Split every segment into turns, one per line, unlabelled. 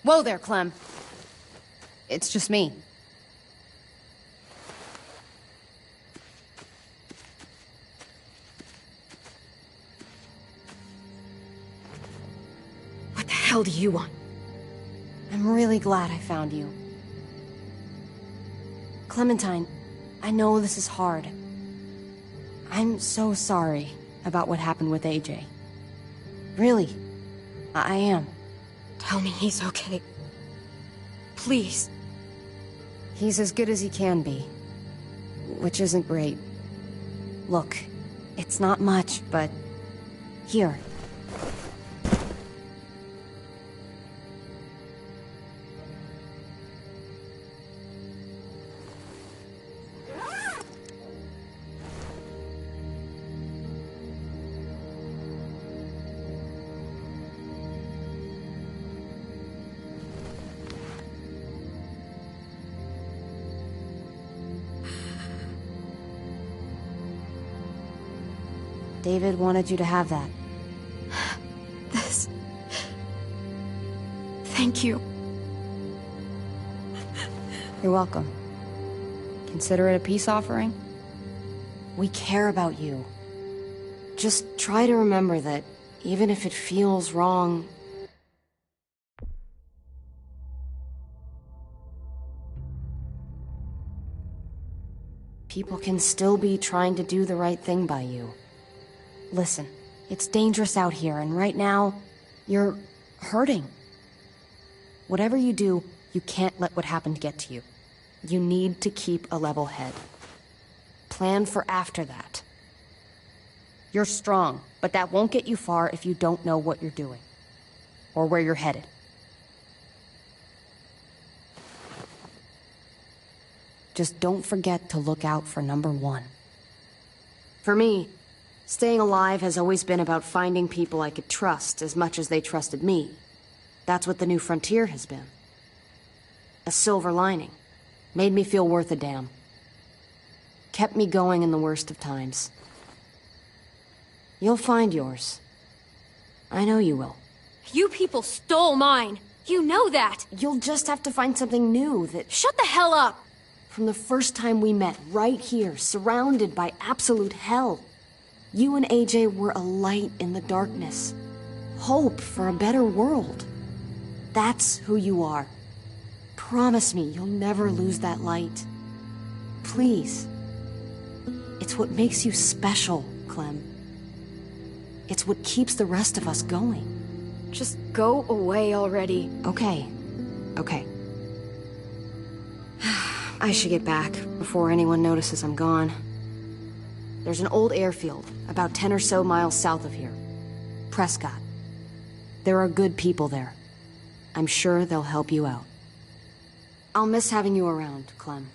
Whoa there, Clem. It's just me.
What the hell do you want?
I'm really glad I found you. Clementine, I know this is hard. I'm so sorry about what happened with AJ. Really, I am.
Tell me he's okay. Please.
He's as good as he can be, which isn't great. Look, it's not much, but here. David wanted you to have that.
This... Thank you.
You're welcome. Consider it a peace offering? We care about you. Just try to remember that even if it feels wrong... people can still be trying to do the right thing by you. Listen, it's dangerous out here, and right now, you're hurting. Whatever you do, you can't let what happened get to you. You need to keep a level head. Plan for after that. You're strong, but that won't get you far if you don't know what you're doing. Or where you're headed. Just don't forget to look out for number one. For me, staying alive has always been about finding people I could trust as much as they trusted me. That's what the new frontier has been. A silver lining. Made me feel worth a damn. Kept me going in the worst of times. You'll find yours. I know you will.
You people stole mine. You know that.
You'll just have to find something new that...
Shut the hell up!
From the first time we met, right here, surrounded by absolute hell. You and AJ were a light in the darkness. Hope for a better world. That's who you are. Promise me you'll never lose that light. Please. It's what makes you special, Clem. It's what keeps the rest of us going.
Just go away already.
Okay. Okay. I should get back before anyone notices I'm gone. There's an old airfield, about 10 or so miles south of here. Prescott. There are good people there. I'm sure they'll help you out. I'll miss having you around, Clem.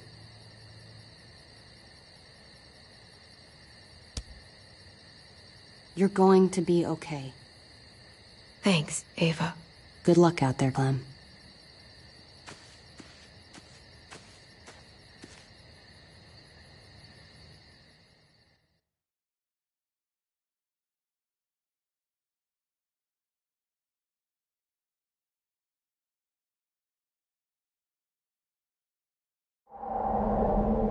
You're going to be okay.
Thanks, Ava.
Good luck out there, Clem.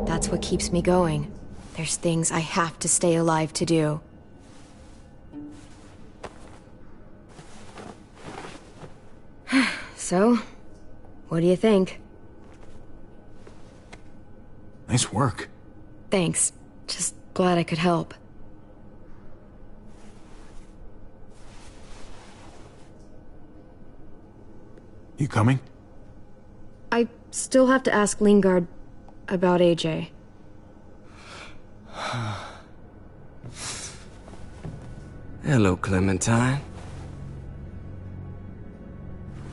That's what keeps me going. There's things I have to stay alive to do. So, what do you think?
Nice work.
Thanks. Just glad I could help.
You coming?
I still have to ask Lingard about AJ.
Hello, Clementine.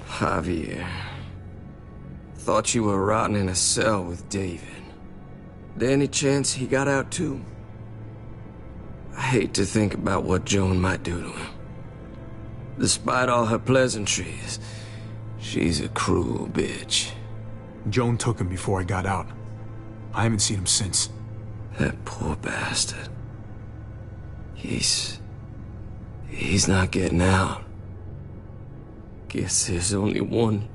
Javier. Thought you were rotting in a cell with David. There any chance he got out too? I hate to think about what Joan might do to him. Despite all her pleasantries, she's a cruel bitch.
Joan took him before I got out. I haven't seen him since.
That poor bastard. He's not getting out. Guess there's only one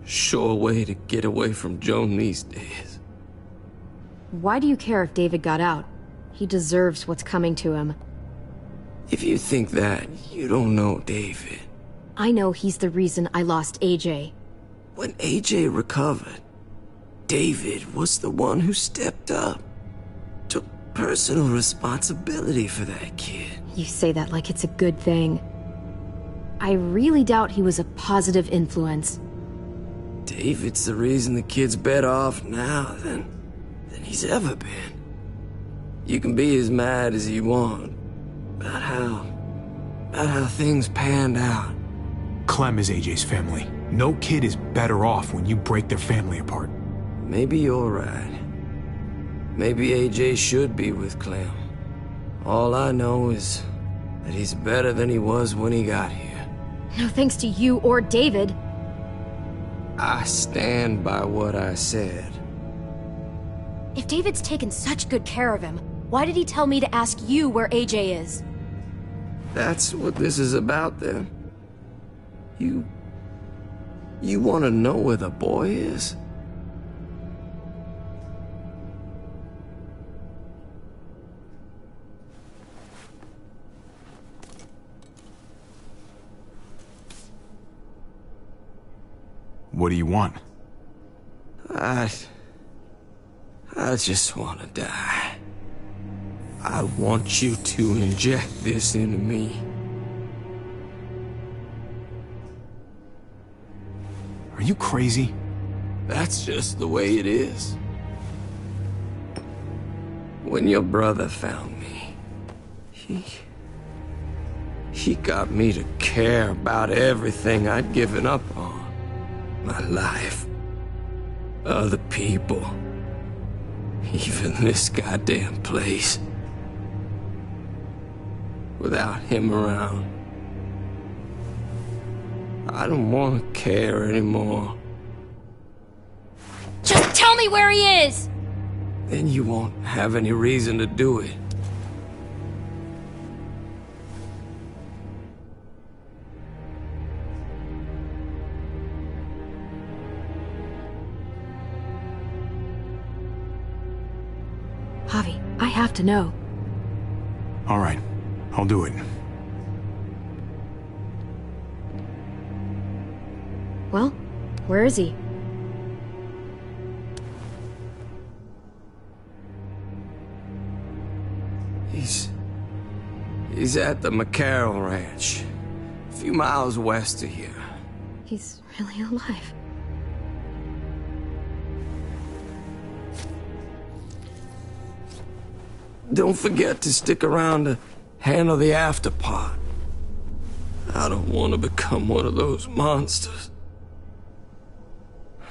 Sure way to get away from Joan these days.
Why do you care if David got out? He deserves what's coming to him.
If you think that, you don't know David.
I know he's the reason I lost AJ.
When AJ recovered, David was the one who stepped up. Took personal responsibility for that kid.
You say that like it's a good thing. I really doubt he was a positive influence.
David's the reason the kid's better off now than he's ever been. You can be as mad as you want about how things panned out.
Clem is AJ's family. No kid is better off when you break their family apart.
Maybe you're right. Maybe AJ should be with Clem. All I know is that he's better than he was when he got here.
No thanks to you or David.
I stand by what I said.
If David's taken such good care of him, why did he tell me to ask you where AJ is?
That's what this is about, then. You want to know where the boy is?
What do you want?
I just want to die. I want you to inject this into me.
Are you crazy?
That's just the way it is. When your brother found me, he got me to care about everything I'd given up on. My life, other people, even this goddamn place. Without him around, I don't want to care anymore.
Just tell me where he is!
Then you won't have any reason to do it.
Javi, I have to know.
All right, I'll do it.
Well, where is he?
He's at the McCarroll Ranch, a few miles west of here.
He's really alive.
Don't forget to stick around to handle the after part. I don't want to become one of those monsters.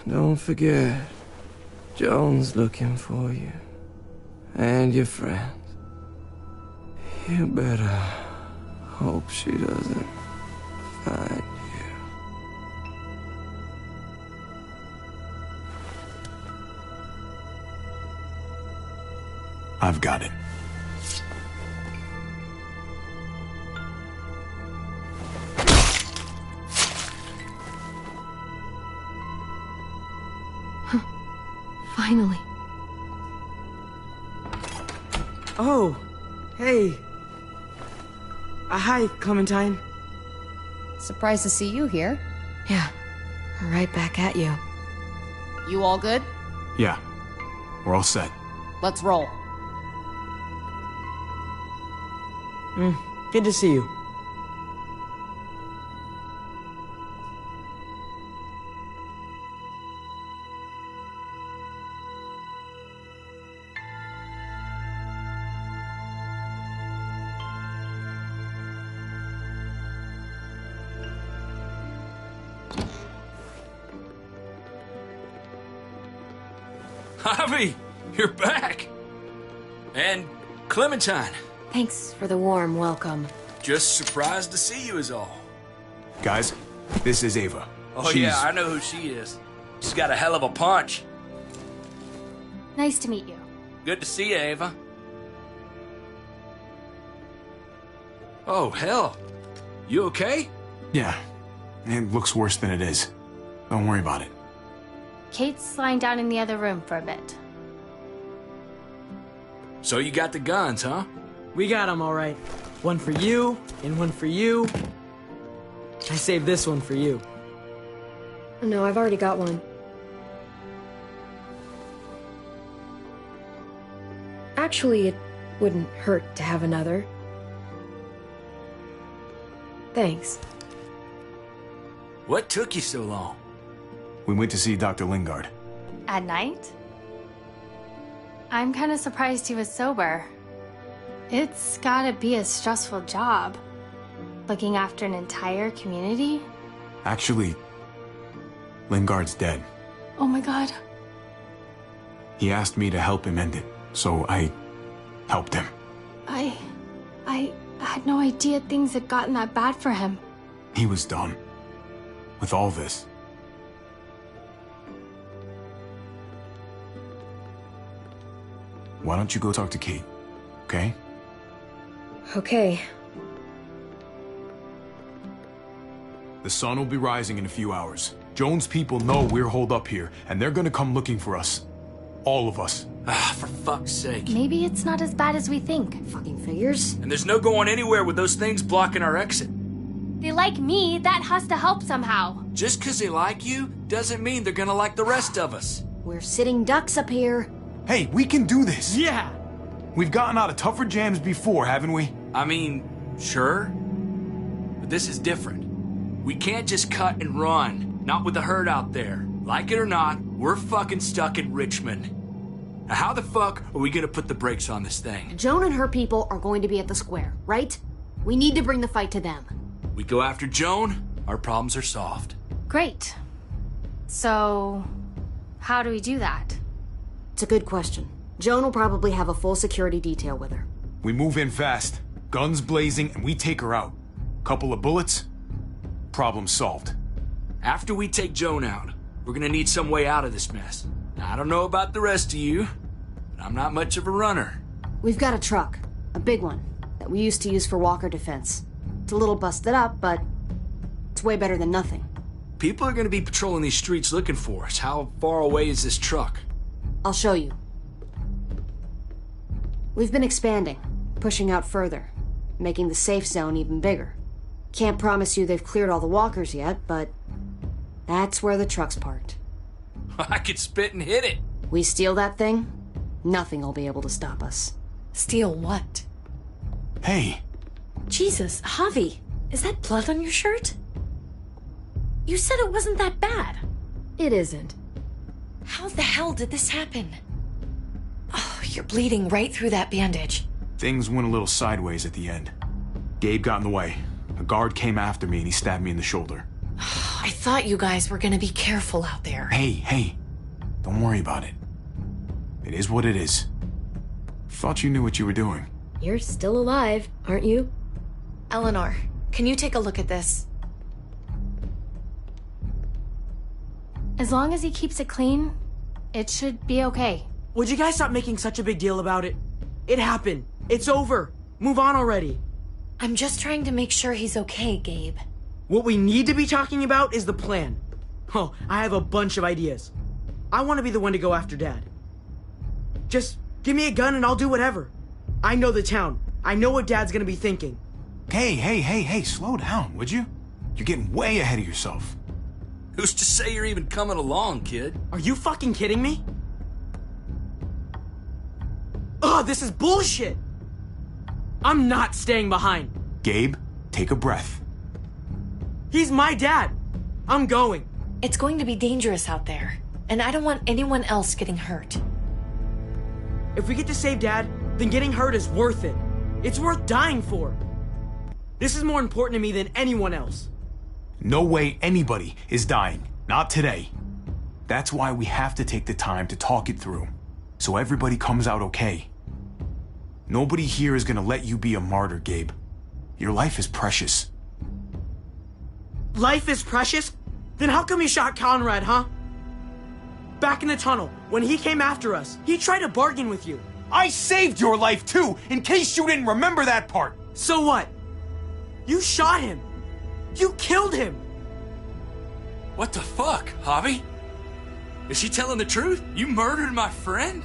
Don't forget, Joan's looking for you. And your friends. You better hope she doesn't find you.
I've got it.
Finally.
Oh, hey. Hi, Clementine.
Surprised to see you here.
Yeah, right back at you.
You all good?
Yeah, we're all set.
Let's roll.
Good to see you.
Javi, you're back! And Clementine.
Thanks for the warm welcome.
Just surprised to see you is all.
Guys, this is Ava.
Oh yeah, I know who she is. She's got a hell of a punch.
Nice to meet you.
Good to see you, Ava. Oh, hell. You okay?
Yeah, it looks worse than it is. Don't worry about it.
Kate's lying down in the other room for a bit.
So you got the guns, huh?
We got them all right. One for you, and one for you. I saved this one for you.
No, I've already got one. Actually, it wouldn't hurt to have another. Thanks.
What took you so long?
We went to see Dr. Lingard.
At night? I'm kind of surprised he was sober. It's gotta be a stressful job. Looking after an entire community?
Actually, Lingard's dead.
Oh my god.
He asked me to help him end it, so I helped him.
I had no idea things had gotten that bad for him.
He was done with all this. Why don't you go talk to Kate, okay?
Okay.
The sun will be rising in a few hours. Jones' people know we're holed up here, and they're gonna come looking for us. All of us.
Ah, for fuck's sake.
Maybe it's not as bad as we think.
Fucking figures.
And there's no going anywhere with those things blocking our exit.
They like me, that has to help somehow.
Just 'cause they like you doesn't mean they're gonna like the rest of us.
We're sitting ducks up here.
Hey, we can do this!
Yeah!
We've gotten out of tougher jams before, haven't we?
I mean, sure. But this is different. We can't just cut and run. Not with the herd out there. Like it or not, we're fucking stuck in Richmond. Now how the fuck are we gonna put the brakes on this thing?
Joan and her people are going to be at the square, right? We need to bring the fight to them.
We go after Joan, our problems are solved.
Great. So, how do we do that?
It's a good question. Joan will probably have a full security detail with her.
We move in fast, guns blazing, and we take her out. Couple of bullets, problem solved.
After we take Joan out, we're gonna need some way out of this mess. Now, I don't know about the rest of you, but I'm not much of a runner.
We've got a truck, a big one, that we used to use for walker defense. It's a little busted up, but it's way better than nothing.
People are gonna be patrolling these streets looking for us. How far away is this truck?
I'll show you. We've been expanding, pushing out further, making the safe zone even bigger. Can't promise you they've cleared all the walkers yet, but that's where the truck's parked.
I could spit and hit it.
We steal that thing, nothing will be able to stop us.
Steal what?
Hey,
Jesus, Javi, is that blood on your shirt? You said it wasn't that bad.
It isn't.
How the hell did this happen? Oh, you're bleeding right through that bandage.
things went a little sideways at the end. Gabe got in the way. A guard came after me and he stabbed me in the shoulder.
I thought you guys were gonna be careful out there.
Hey, don't worry about it. It is what it is. Thought you knew what you were doing.
You're still alive, aren't you?
Eleanor, can you take a look at this?
As long as he keeps it clean, it should be okay.
Would you guys stop making such a big deal about it? It happened. It's over. Move on already.
I'm just trying to make sure he's okay, Gabe.
What we need to be talking about is the plan. Oh, I have a bunch of ideas. I want to be the one to go after Dad. Just give me a gun and I'll do whatever. I know the town. I know what Dad's gonna be thinking.
Hey, slow down, would you? You're getting way ahead of yourself.
Who's to say you're even coming along, kid?
Are you fucking kidding me? Ugh, this is bullshit! I'm not staying behind.
Gabe, take a breath.
He's my dad. I'm going.
It's going to be dangerous out there, and I don't want anyone else getting hurt.
If we get to save Dad, then getting hurt is worth it. It's worth dying for. This is more important to me than anyone else.
No way anybody is dying. Not today. That's why we have to take the time to talk it through, so everybody comes out okay. Nobody here is gonna let you be a martyr, Gabe. Your life is precious.
Life is precious? Then how come you shot Conrad, huh? Back in the tunnel, when he came after us, he tried to bargain with you.
I saved your life too, in case you didn't remember that part.
So what? You shot him. You killed him.
What the fuck, Javi? Is she telling the truth? You murdered my friend?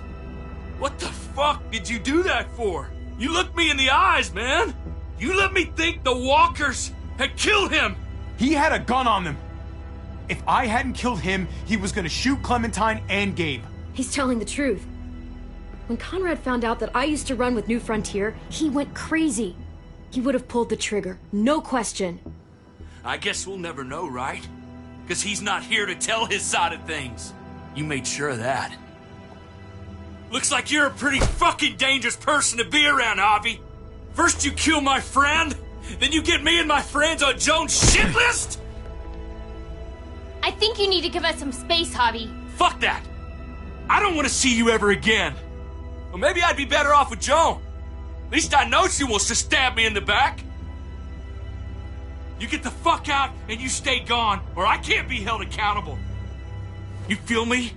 What the fuck did you do that for? You looked me in the eyes, man. You let me think the walkers had killed him.
He had a gun on them. If I hadn't killed him, he was gonna shoot Clementine and Gabe.
He's telling the truth. When Conrad found out that I used to run with New Frontier, he went crazy. He would have pulled the trigger, no question.
I guess we'll never know, right? Because he's not here to tell his side of things. You made sure of that. Looks like you're a pretty fucking dangerous person to be around, Javi. First you kill my friend, then you get me and my friends on Joan's shit list?
I think you need to give us some space, Javi.
Fuck that! I don't want to see you ever again. Well, maybe I'd be better off with Joan. At least I know she wants to stab me in the back. You get the fuck out and you stay gone, or I can't be held accountable. You feel me?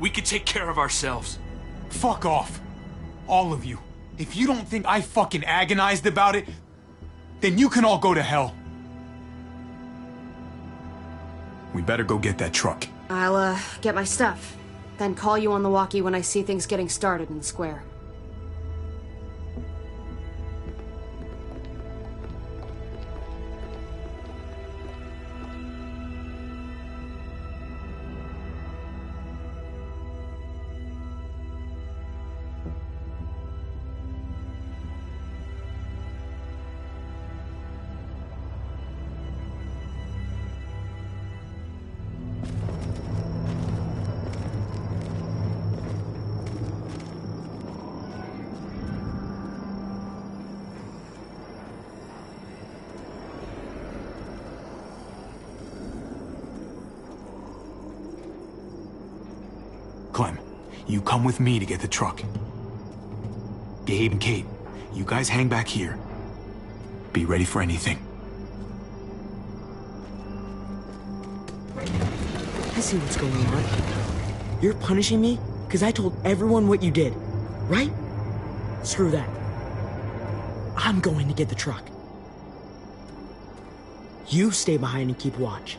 We can take care of ourselves.
Fuck off. All of you. If you don't think I fucking agonized about it, then you can all go to hell. We better go get that truck.
I'll, get my stuff. Then call you on the walkie when I see things getting started in the square.
Clem, you come with me to get the truck. Gabe and Kate, you guys hang back here. Be ready for anything.
I see what's going on. You're punishing me because I told everyone what you did, right? Screw that. I'm going to get the truck. You stay behind and keep watch.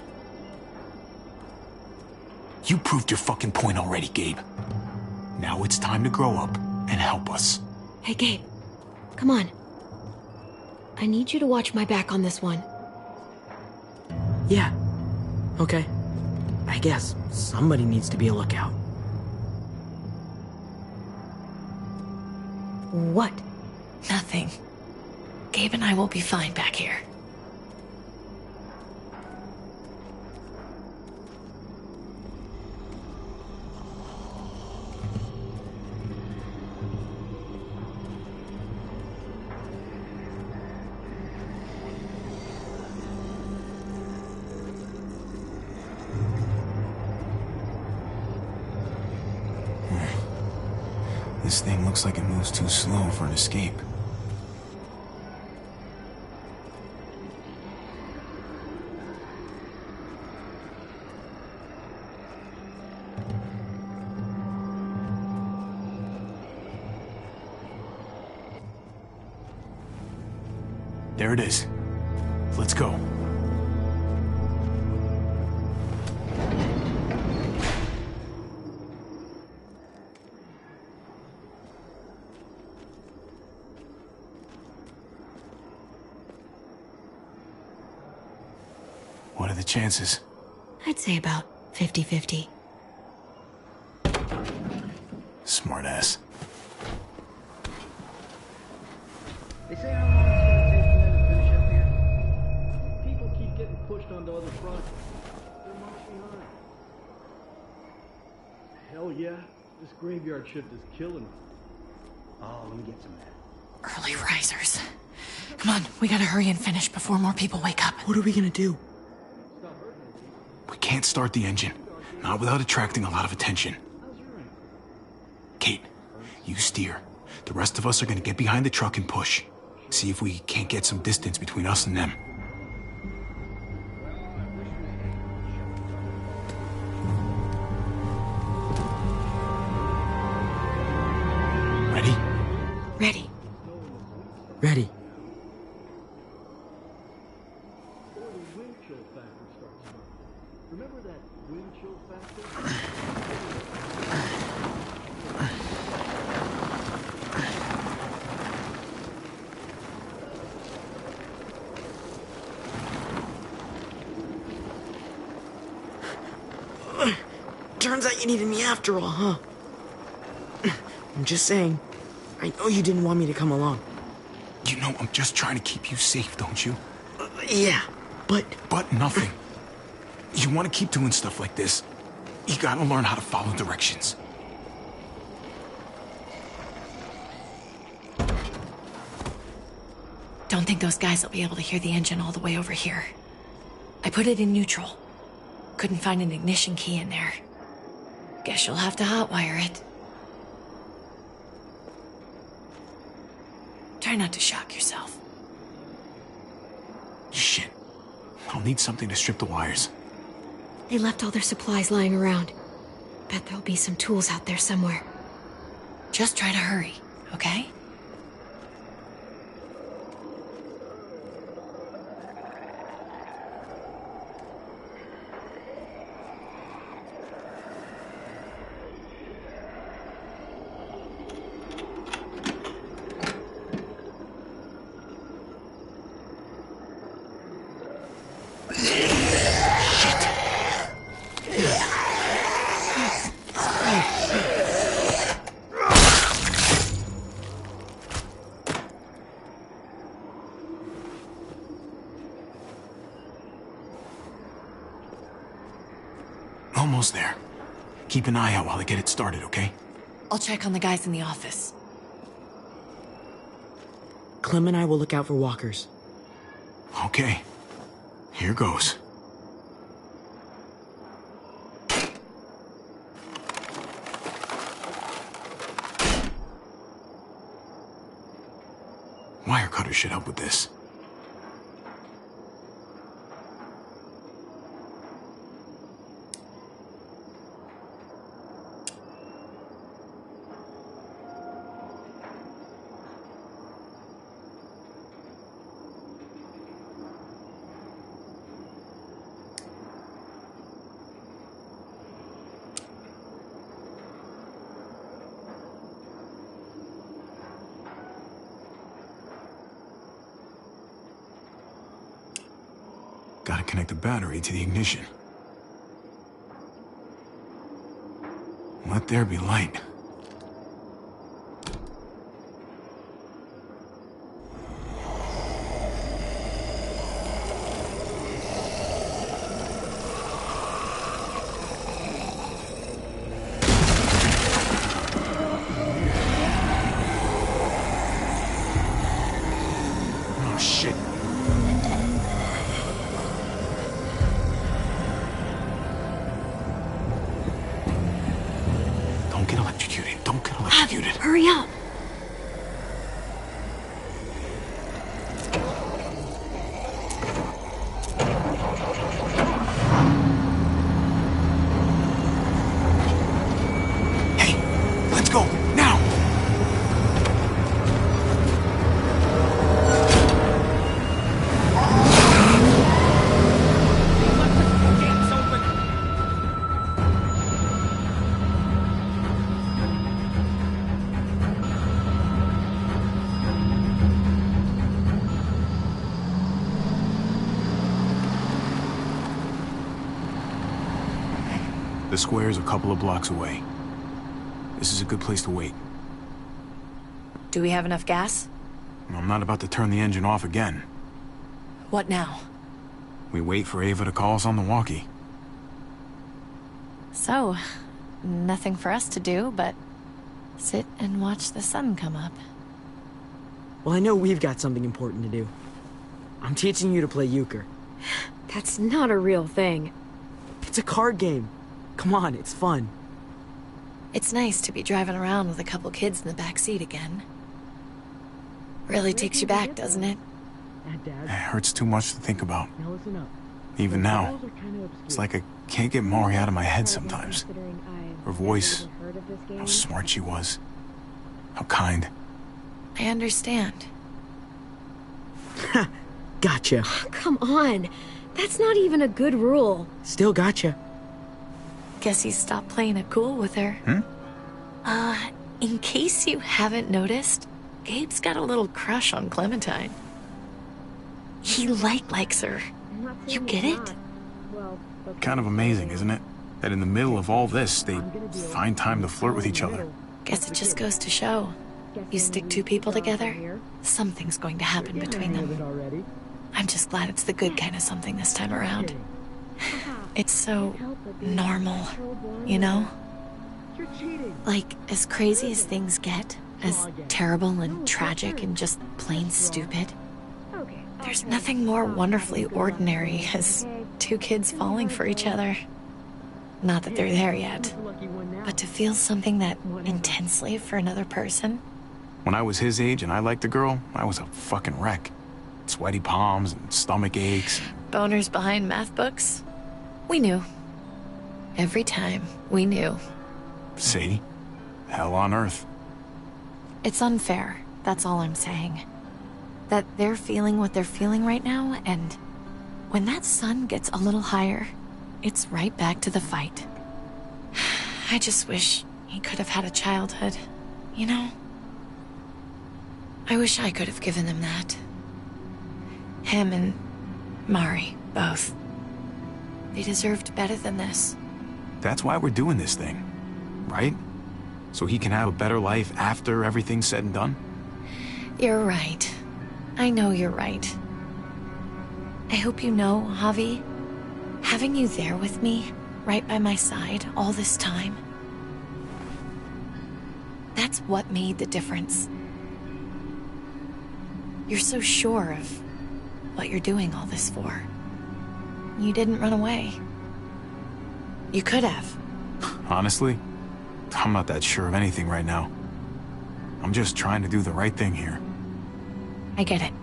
You proved your fucking point already, Gabe. Now it's time to grow up and help us.
Hey, Gabe. Come on. I need you to watch my back on this one.
Yeah. Okay. I guess somebody needs to be a lookout.
What? Nothing. Gabe and I will be fine back here.
This thing looks like it moves too slow for an escape. There it is. Let's go. What are the chances?
I'd say about 50-50.
Smartass.
They say how long it's gonna take for them to finish up here. People keep getting pushed onto other fronts. They're marching behind. Hell yeah, this graveyard shift is killing me. Oh, let me get some of that.
Early risers. Come on, we gotta hurry and finish before more people wake up.
What are we gonna do?
We can't start the engine. Not without attracting a lot of attention. Kate, you steer. The rest of us are gonna get behind the truck and push. See if we can't get some distance between us and them. Ready?
Ready.
Ready.
Or the wind chill factor starts running. Remember that wind chill factor?
turns out you needed me after all, huh? I'm just saying. I know you didn't want me to come along.
You know I'm just trying to keep you safe, don't you?
Yeah, but...
But nothing. You want to keep doing stuff like this, you gotta learn how to follow directions.
Don't think those guys will be able to hear the engine all the way over here. I put it in neutral. Couldn't find an ignition key in there. Guess you'll have to hotwire it. Try not to shock yourself.
Shit. I'll need something to strip the wires.
They left all their supplies lying around. Bet there'll be some tools out there somewhere.
Just try to hurry, okay?
Almost there. Keep an eye out while I get it started, okay?
I'll check on the guys in the office.
Clem and I will look out for walkers.
Okay. Here goes. Wire cutter should help with this. Gotta connect the battery to the ignition. Let there be light. Oh, shit. Don't get electrocuted. Don't get electrocuted.
Hurry up!
Hey, let's go, now! The square's a couple of blocks away. This is a good place to wait.
Do we have enough gas?
I'm not about to turn the engine off again.
What now?
We wait for Ava to call us on the walkie.
So, nothing for us to do but sit and watch the sun come up.
Well, I know we've got something important to do. I'm teaching you to play euchre.
That's not a real thing.
It's a card game. Come on, it's fun.
It's nice to be driving around with a couple kids in the back seat again. Really takes you back, doesn't it?
It hurts too much to think about.
Now listen up.
Even now, it's like I can't get Mari out of my head sometimes. Her voice, how smart she was, how kind.
I understand.
Gotcha.
Come on. That's not even a good rule.
Still gotcha.
Guess he stopped playing it cool with her. In case you haven't noticed, Gabe's got a little crush on Clementine. He likes her. You get it?
Kind of amazing, isn't it? that in the middle of all this, they find time to flirt with each other.
Guess it just goes to show. You stick two people together, something's going to happen between them. I'm just glad it's the good kind of something this time around. It's so normal, you know? Like, as crazy as things get, as terrible and tragic and just plain stupid, there's nothing more wonderfully ordinary as two kids falling for each other. Not that they're there yet, but to feel something that intensely for another person.
When I was his age and I liked a girl, I was a fucking wreck. Sweaty palms and stomach aches.
Boners behind math books? We knew. Every time, we knew.
See? Hell on earth.
It's unfair, that's all I'm saying. That they're feeling what they're feeling right now, and when that sun gets a little higher, it's right back to the fight. I just wish he could have had a childhood, you know? I wish I could have given them that. Him and Mari, both. They deserved better than this.
That's why we're doing this thing, right? So he can have a better life after everything's said and done?
You're right. I know you're right. I hope you know, Javi, having you there with me, right by my side, all this time, that's what made the difference. You're so sure of what you're doing all this for. You didn't run away. You could have.
Honestly, I'm not that sure of anything right now. I'm just trying to do the right thing here.
I get it.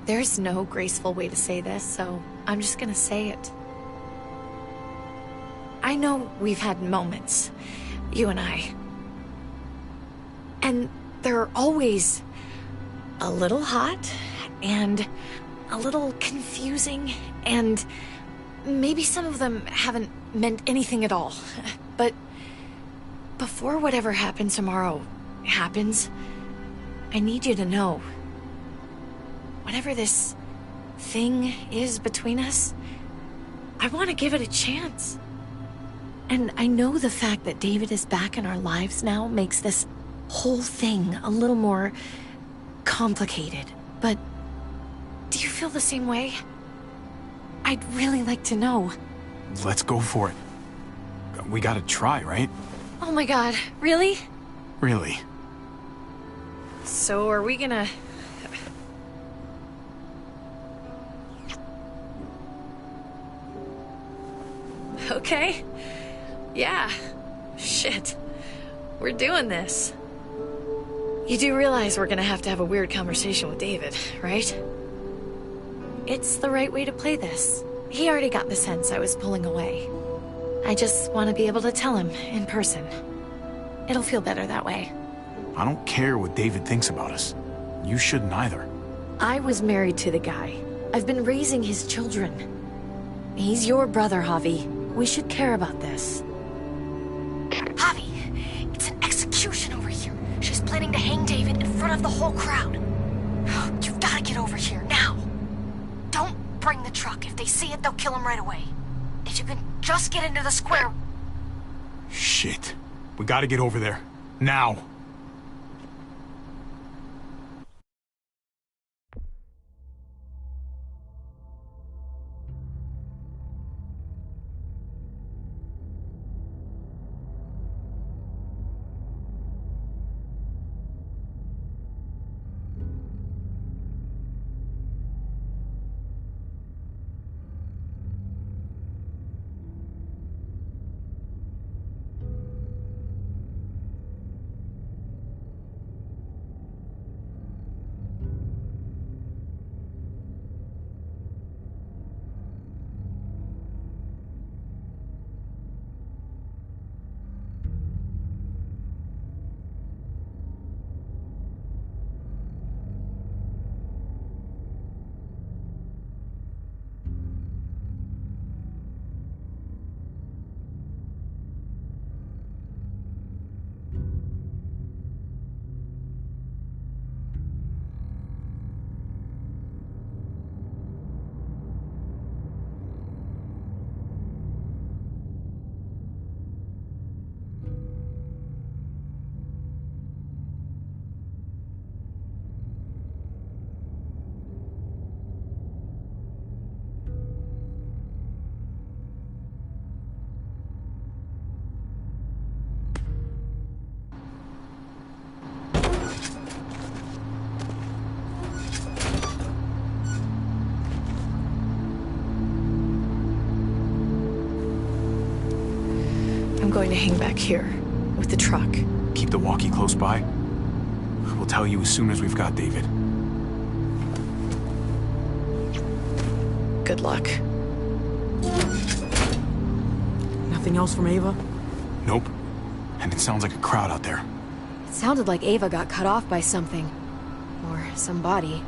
There's no graceful way to say this, so I'm just gonna say it. I know we've had moments, you and I. And they're always a little hot, and a little confusing, and maybe some of them haven't meant anything at all. But before whatever happens tomorrow happens, I need you to know, whatever this thing is between us, I want to give it a chance. And I know the fact that David is back in our lives now makes this whole thing a little more complicated, but do you feel the same way? I'd really like to know.
Let's go for it. We gotta try, right?
Oh my god, really?
Really.
So are we gonna... Okay. Yeah. Shit. We're doing this. You do realize we're gonna have to have a weird conversation with David, right? It's the right way to play this. He already got the sense I was pulling away. I just want to be able to tell him in person. It'll feel better that way.
I don't care what David thinks about us. You shouldn't either.
I was married to the guy. I've been raising his children. He's your brother, Javi. We should care about this.
Javi, it's an execution over here. She's planning to hang David in front of the whole crowd. You've got to get over here, now. Don't bring the truck. If they see it, they'll kill him right away. If you can just get into the square...
Shit. We gotta get over there. Now.
going to hang back here with the truck.
Keep the walkie close by. We'll tell you as soon as we've got David.
Good luck.
Nothing else from Ava?
Nope. And it sounds like a crowd out there.
It sounded like Ava got cut off by something. Or somebody.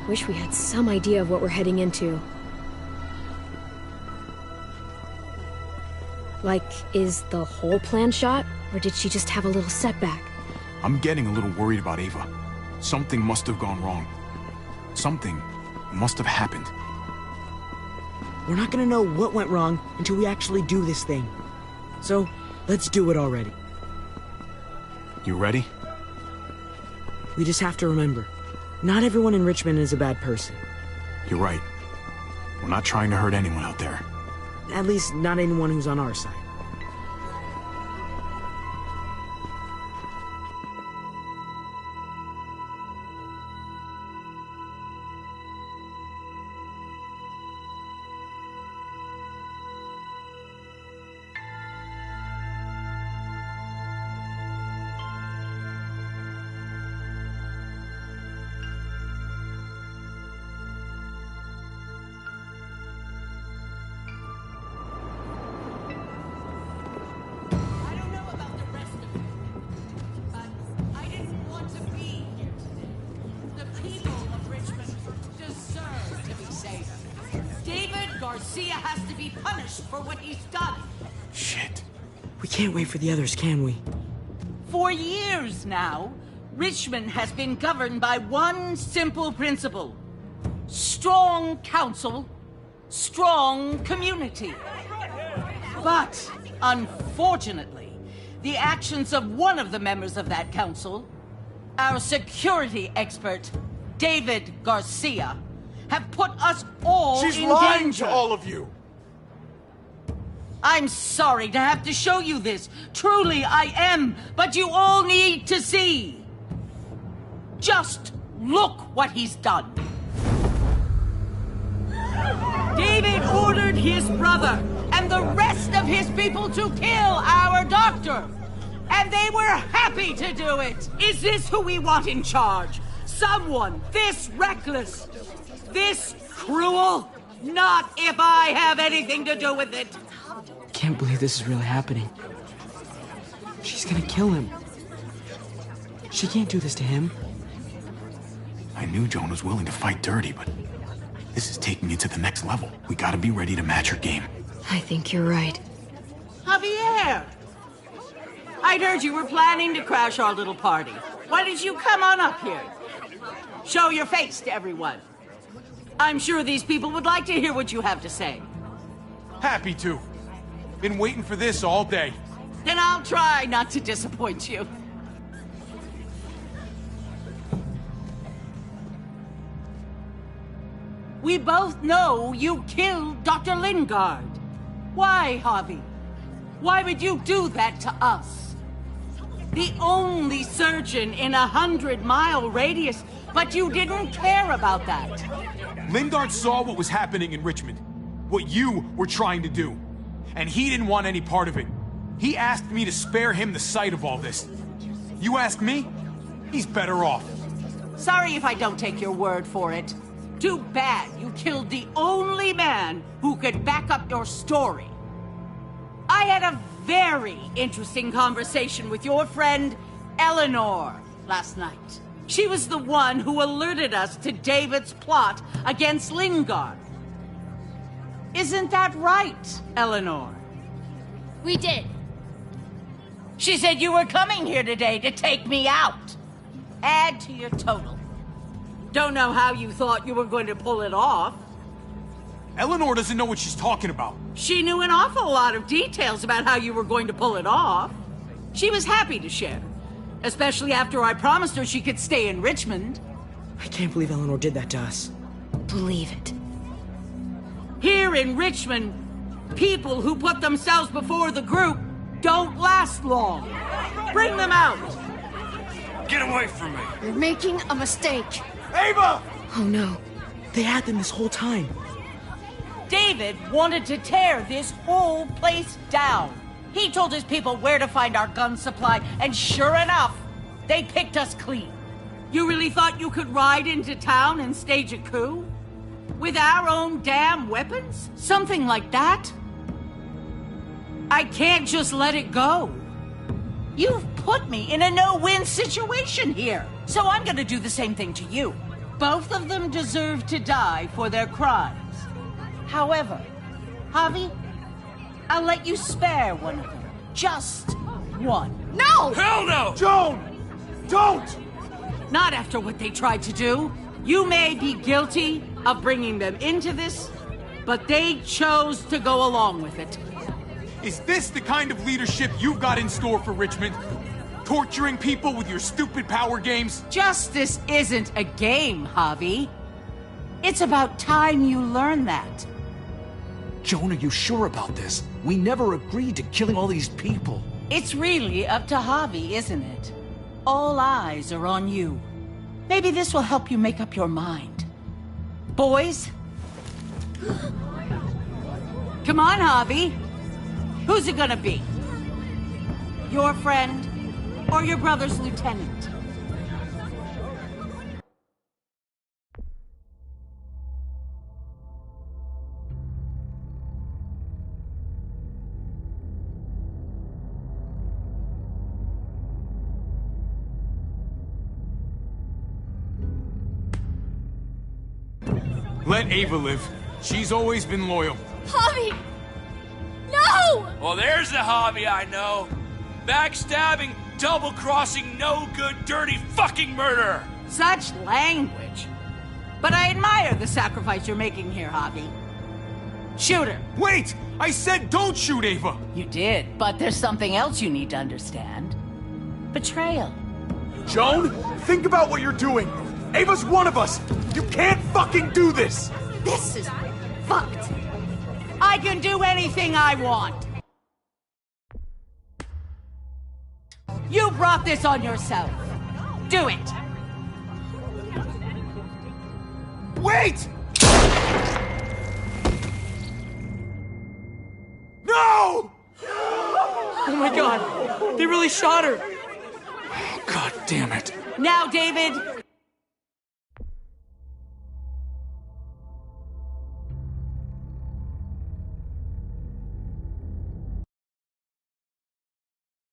Wish we had some idea of what we're heading into. Like, is the whole plan shot? Or did she just have a little setback?
I'm getting a little worried about Ava. Something must have gone wrong. Something must have happened.
We're not gonna know what went wrong until we actually do this thing. So, let's do it already.
You ready?
We just have to remember, not everyone in Richmond is a bad person.
You're right. We're not trying to hurt anyone out there.
At least, not anyone who's on our side.
Garcia has to be punished for what he's done.
Shit.
We can't wait for the others, can we?
For years now, Richmond has been governed by one simple principle. Strong council, strong community. But, unfortunately, the actions of one of the members of that council, our security expert, David Garcia, have put us all in danger.
She's lying to all of you.
I'm sorry to have to show you this. Truly, I am. But you all need to see. Just look what he's done. David ordered his brother and the rest of his people to kill our doctor. And they were happy to do it. Is this who we want in charge? Someone this reckless? This cruel? Not if I have anything to do with it.
Can't believe this is really happening. She's gonna kill him. She can't do this to him.
I knew Joan was willing to fight dirty, but this is taking it to the next level. We gotta be ready to match her game.
I think you're right.
Javier! I'd heard you were planning to crash our little party. Why did you come on up here? Show your face to everyone. I'm sure these people would like to hear what you have to say.
Happy to. Been waiting for this all day.
Then I'll try not to disappoint you. We both know you killed Dr. Lingard. Why, Javi? Why would you do that to us? The only surgeon in a 100-mile radius, but you didn't care about that.
Lingard saw what was happening in Richmond. What you were trying to do. And he didn't want any part of it. He asked me to spare him the sight of all this. You ask me? He's better off.
Sorry if I don't take your word for it. Too bad you killed the only man who could back up your story. I had a very interesting conversation with your friend, Eleanor, last night. She was the one who alerted us to David's plot against Lingard. Isn't that right, Eleanor?
We did.
She said you were coming here today to take me out. Add to your total. Don't know how you thought you were going to pull it off.
Eleanor doesn't know what she's talking about.
She knew an awful lot of details about how you were going to pull it off. She was happy to share, especially after I promised her she could stay in Richmond.
I can't believe Eleanor did that to us.
Believe it.
Here in Richmond, people who put themselves before the group don't last long. Bring them out.
Get away from me.
You're making a mistake.
Ava!
Oh no.
They had them this whole time.
David wanted to tear this whole place down. He told his people where to find our gun supply, and sure enough, they picked us clean. You really thought you could ride into town and stage a coup? With our own damn weapons? Something like that? I can't just let it go. You've put me in a no-win situation here, so I'm gonna do the same thing to you. Both of them deserve to die for their crimes. However, Javi, I'll let you spare one of them. Just one.
No!
Hell no!
Joan! Don't!
Not after what they tried to do. You may be guilty of bringing them into this, but they chose to go along with it.
Is this the kind of leadership you've got in store for Richmond? Torturing people with your stupid power games?
Justice isn't a game, Javi. It's about time you learn that.
Joan, are you sure about this? We never agreed to killing all these people.
It's really up to Javi, isn't it? All eyes are on you. Maybe this will help you make up your mind. Boys? Come on, Javi. Who's it gonna be? Your friend or your brother's lieutenant?
Let Ava live. She's always been loyal.
Javi! No!
Well, there's the hobby I know. Backstabbing, double-crossing, no-good, dirty fucking murderer!
Such language. But I admire the sacrifice you're making here, Javi. Shoot her.
Wait! I said don't shoot Ava!
You did, but there's something else you need to understand. Betrayal.
Joan, think about what you're doing. Ava's one of us. You can't fucking do this.
This is fucked. I can do anything I want. You brought this on yourself. Do it.
Wait! No!
Oh my god, they really shot her.
God damn it.
Now, David,